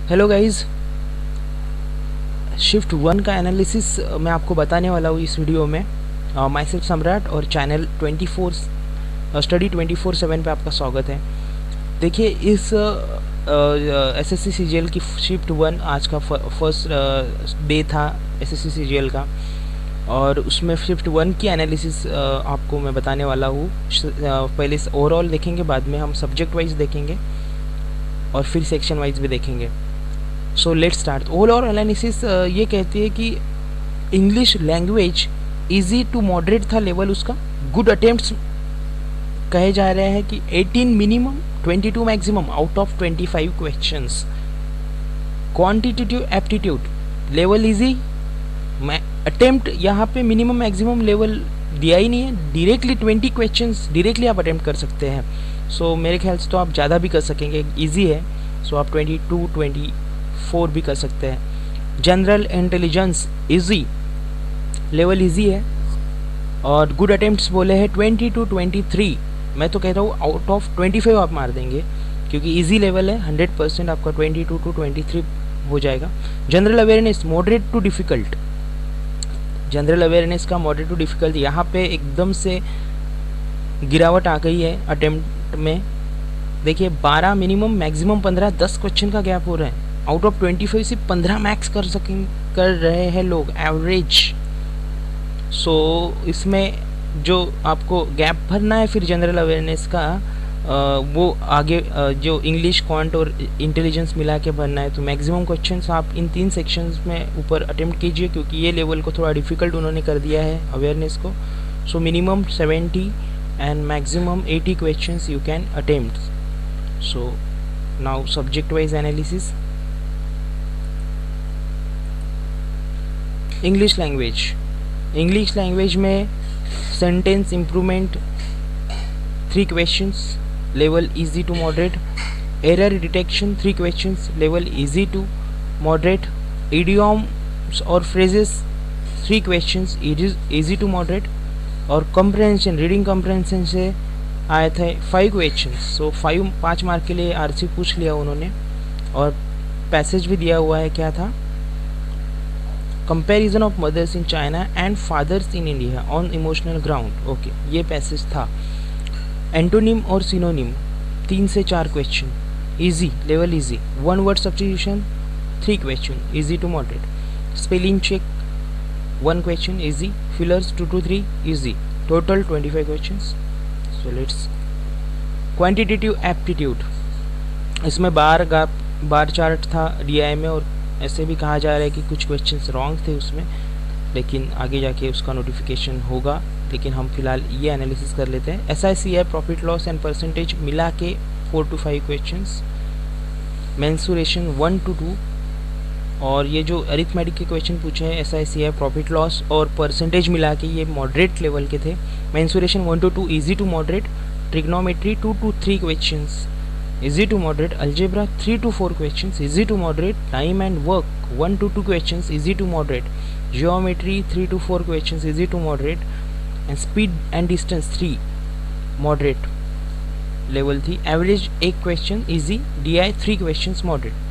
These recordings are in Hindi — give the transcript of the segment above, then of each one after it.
हेलो गाइस, शिफ्ट 1 का एनालिसिस मैं आपको बताने वाला हूँ इस वीडियो में। माई सेल्फ सम्राट और चैनल 24 स्टडी 24/7 पे आपका स्वागत है। देखिए, इस एसएससी सीजीएल की शिफ्ट 1 आज का फर्स्ट डे था एसएससी सीजीएल का, और उसमें शिफ्ट 1 की एनालिसिस आपको मैं बताने वाला हूँ। पहले ओवरऑल देखेंगे, बाद में हम सब्जेक्ट वाइज देखेंगे और फिर सेक्शन वाइज भी देखेंगे। So let's start. Overall analysis ये कहती है कि English language easy to moderate था लेवल उसका। गुड अटेम्प्ट्स कहे जा रहे हैं कि 18 minimum 22 maximum out of 25 questions. Quantitative aptitude level easy. मैं अटेम्प्ट यहाँ पे मिनिमम मैक्सिमम लेवल दिया ही नहीं है, डायरेक्टली 20 क्वेश्चंस डायरेक्टली आप अटेम्प्ट कर सकते हैं। सो मेरे ख्याल से तो आप ज़्यादा भी कर सकेंगे, इजी है। सो आप 22 24 भी कर सकते हैं। General intelligence easy, level easy है। और गुड अटेम्प्ट्स बोले हैं 20 to 23। मैं तो कहता हूँ आउट ऑफ 25 आप मार देंगे, क्योंकि इजी लेवल है। 100% आपका 22 to 23 हो जाएगा। General awareness moderate too difficult. General awareness का मॉडरेट टू डिफ़िकल्ट यहाँ पे एकदम से गिरावट आ गई है अटेम्प्ट में। देखिए, 12 मिनिमम मैक्सिमम 15, 10 क्वेश्चन का गैप हो रहा है। आउट ऑफ 25 से 15 मैक्स कर रहे हैं लोग एवरेज। सो इसमें जो आपको गैप भरना है फिर जनरल अवेयरनेस का, वो आगे जो इंग्लिश, क्वांट और इंटेलिजेंस मिला के भरना है। तो मैक्सिमम क्वेश्चंस आप इन 3 सेक्शंस में ऊपर अटेम्प्ट कीजिए, क्योंकि ये लेवल को थोड़ा डिफ़िकल्ट उन्होंने कर दिया है अवेयरनेस को। So minimum 70 and maximum 80 questions you can attempt. So now subject wise analysis. English language में sentence improvement 3 questions, level easy to moderate. Error detection 3 questions, level easy to moderate. Idioms और phrases 3 questions, easy to moderate. और कॉम्प्रहेंशन, रीडिंग कॉम्प्रहेंशन से आए थे 5 क्वेश्चंस। सो 5 मार्क के लिए आरसी पूछ लिया उन्होंने। और पैसेज भी दिया हुआ है, क्या था? Comparison of mothers in China and fathers in India on emotional ground. Okay, ये पैसेज था। एंटोनिम और सिनोनिम 3 से 4 question, easy, level easy. 1 word substitution 3 question, easy to moderate. Spelling check 1 question, easy. Fillers 2 to 3, easy. Total 25 question. So let's quantitative aptitude. इसमें बार चार्ट था डीआई में, और ऐसे भी कहा जा रहा है कि कुछ क्वेश्चंस रॉन्ग थे उसमें, लेकिन आगे जाके उसका नोटिफिकेशन होगा। लेकिन हम फिलहाल ये एनालिसिस कर लेते हैं। SICI profit loss and percentage मिला के 4 to 5 क्वेश्चंस। Mensuration 1 to 2। और ये जो अरिथमेटिक के क्वेश्चन पूछे हैं SICI प्रॉफिट लॉस और परसेंटेज मिला के, ये मॉडरेट लेवल के थे। Mensuration 1 to 2 easy to moderate. Trigonometry 2 to 3 questions, easy to moderate. Algebra 3 to 4 questions, easy to moderate. Time and work 1 to 2 questions, easy to moderate. Geometry 3 to 4 questions, easy to moderate. And speed and distance 3 moderate level थी। Average 1 question easy, DI 3 questions moderate.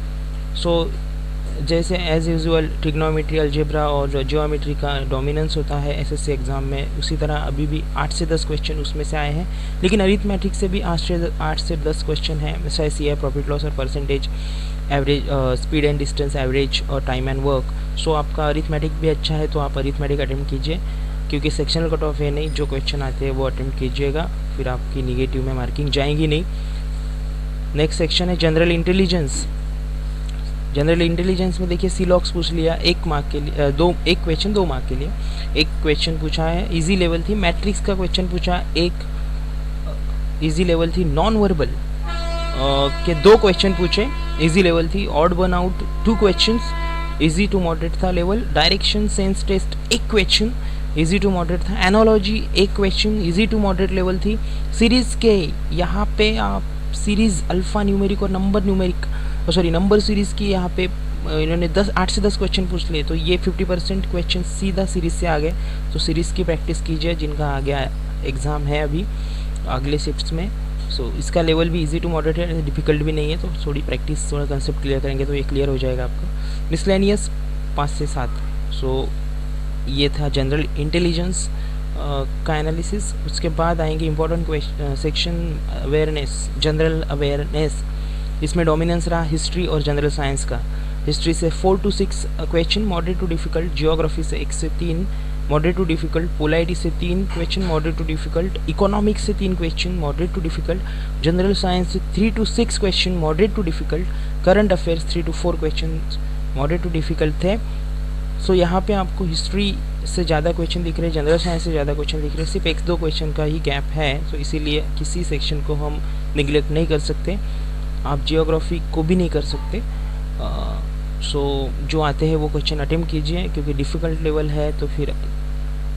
So जैसे एज यूजुअल ट्रिग्नोमेट्री, अलजेब्रा और जियोमेट्री का डोमिनेंस होता है एसएससी एग्ज़ाम में, उसी तरह अभी भी 8 से 10 क्वेश्चन उसमें से आए हैं। लेकिन अरिथमेटिक से भी 8 से 10 क्वेश्चन हैं। SICI प्रॉफिट लॉस और percentage, average, speed and distance, average और टाइम एंड वर्क। सो आपका अरिथमेटिक भी अच्छा है तो आप अरिथमेटिक अटेम्प्ट कीजिए, क्योंकि सेक्शनल कट ऑफ है नहीं। जो क्वेश्चन आते हैं वो अटेम्प्ट कीजिएगा, फिर आपकी निगेटिव में मार्किंग जाएंगी नहीं। नेक्स्ट सेक्शन है जनरल इंटेलिजेंस। जनरल इंटेलिजेंस में देखिए, सीलॉक्स पूछ लिया 1 मार्क के लिए, 1 क्वेश्चन 2 मार्क के लिए। 1 क्वेश्चन पूछा है, इजी लेवल थी। मैट्रिक्स का क्वेश्चन पूछा 1, इजी लेवल थी। नॉन वर्बल के 2 क्वेश्चन पूछे, इजी लेवल थी। Odd one out 2 questions, easy to moderate था level. Direction sense test 1 question, easy to moderate था। Analogy 1 question, easy to moderate level थी। सीरीज के यहाँ पे आप सीरीज अल्फा न्यूमेरिक और नंबर सीरीज़ की यहाँ पे इन्होंने 8 से 10 क्वेश्चन पूछ लिए, तो ये 50% क्वेश्चन सीधा सीरीज़ से आ गए। तो सीरीज़ की प्रैक्टिस कीजिए जिनका आ गया एग्ज़ाम है अभी अगले शिफ्ट्स में। सो इसका लेवल भी इजी टू मॉडरेट है, डिफिकल्ट भी नहीं है, तो थोड़ी प्रैक्टिस, थोड़ा कंसेप्ट क्लियर करेंगे तो ये क्लियर हो जाएगा आपका। मिसलेनियस 5 से 7। सो ये था जनरल इंटेलिजेंस का एनालिसिस। उसके बाद आएंगे important section awareness, general awareness. इसमें डोमिनेंस रहा हिस्ट्री और जनरल साइंस का। हिस्ट्री से 4 to 6 question moderate to difficult, geography से 1 से 3 मॉडरेट टू डिफिकल्ट, पोलाइटी से 3 question moderate to difficult, economics से 3 question moderate to difficult, general science से 3 to 6 question moderate to difficult, current affairs 3 to 4 question moderate to difficult थे। सो यहाँ पे आपको हिस्ट्री से ज़्यादा क्वेश्चन दिख रहे हैं, जनरल साइंस से ज़्यादा क्वेश्चन दिख रहे हैं, सिर्फ 1-2 क्वेश्चन का ही गैप है। तो इसीलिए किसी सेक्शन को हम निगलेक्ट नहीं कर सकते, आप जियोग्राफी को भी नहीं कर सकते। सो जो आते हैं वो क्वेश्चन अटेम्प्ट कीजिए, क्योंकि डिफ़िकल्ट लेवल है तो फिर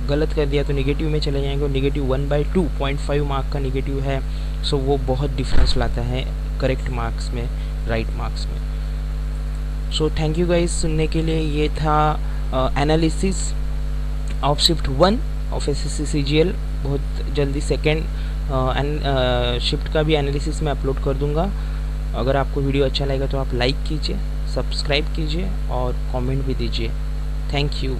गलत कर दिया तो नेगेटिव में चले जाएंगे, और नेगेटिव 1/2 0.5 मार्क का नेगेटिव है। सो वो बहुत डिफरेंस लाता है करेक्ट मार्क्स में, राइट मार्क्स में। सो थैंक यू गाइस सुनने के लिए। ये था analysis of shift 1 of SSC CGL। बहुत जल्दी सेकेंड शिफ्ट का भी एनालिसिस मैं अपलोड कर दूंगा। अगर आपको वीडियो अच्छा लगेगा तो आप लाइक कीजिए, सब्सक्राइब कीजिए और कमेंट भी दीजिए। Thank you.